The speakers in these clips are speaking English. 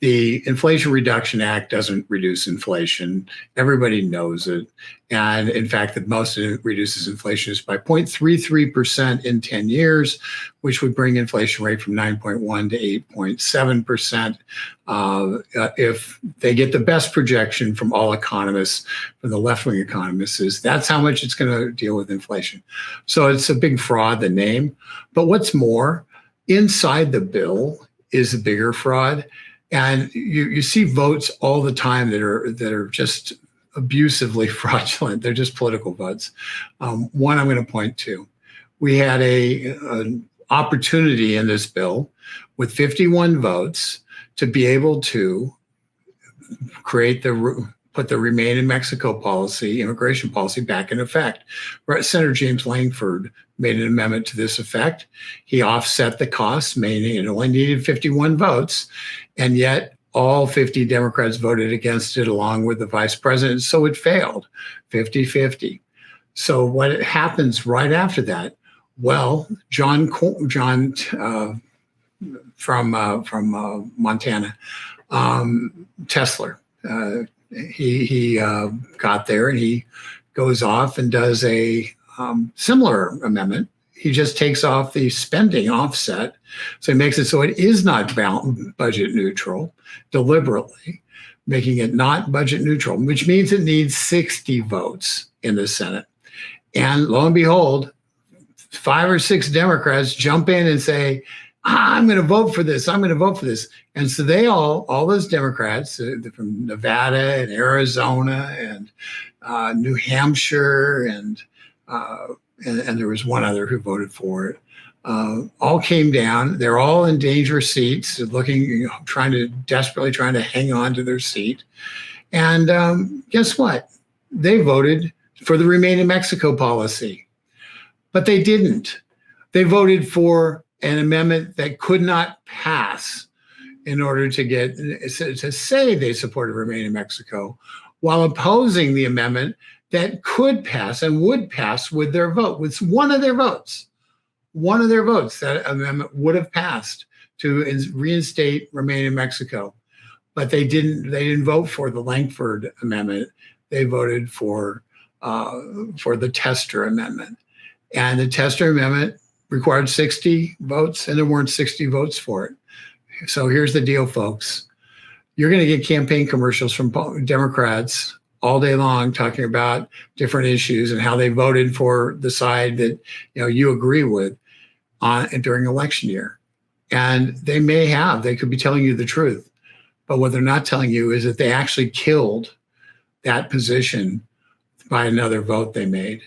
The Inflation Reduction Act doesn't reduce inflation. Everybody knows it. And in fact, the most it reduces inflation is by 0.33% in 10 years, which would bring inflation rate from 9.1 to 8.7%. If they get the best projection from all economists, from the left-wing economists, is that's how much it's going to deal with inflation. So it's a big fraud, the name. But what's more, inside the bill is a bigger fraud. And you see votes all the time that are just abusively fraudulent. They're just political votes. One I'm going to point to. We had an opportunity in this bill with 51 votes to be able to put the Remain in Mexico policy, immigration policy, back in effect. Senator James Lankford made an amendment to this effect. He offset the costs, meaning it only needed 51 votes, and yet all 50 Democrats voted against it along with the vice president, so it failed, 50-50. So what happens right after that? Well, John from Montana, Tesler, he got there and he goes off and does a similar amendment. He just takes off the spending offset. So he makes it so it is not budget neutral, deliberately making it not budget neutral, which means it needs 60 votes in the Senate. And lo and behold, 5 or 6 Democrats jump in and say, I'm going to vote for this. I'm going to vote for this. And so they all those Democrats from Nevada and Arizona and New Hampshire and there was one other who voted for it, all came down. They're all in dangerous seats, looking, desperately trying to hang on to their seat. And guess what? They voted for the Remain in Mexico policy, but they didn't. They voted for an amendment that could not pass in order to say they supported Remain in Mexico, while opposing the amendment that could pass and would pass with their vote, with one of their votes. One of their votes, that amendment would have passed to reinstate Remain in Mexico. But they didn't vote for the Lankford amendment. They voted for the Tester amendment. And the Tester amendment required 60 votes, and there weren't 60 votes for it. So here's the deal, folks. You're going to get campaign commercials from Democrats all day long talking about different issues and how they voted for the side that you agree with during election year. And they could be telling you the truth. But what they're not telling you is that they actually killed that position by another vote they made.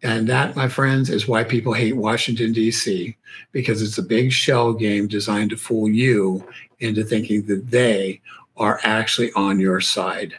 And that, my friends, is why people hate Washington, D.C., because it's a big shell game designed to fool you into thinking that they are actually on your side.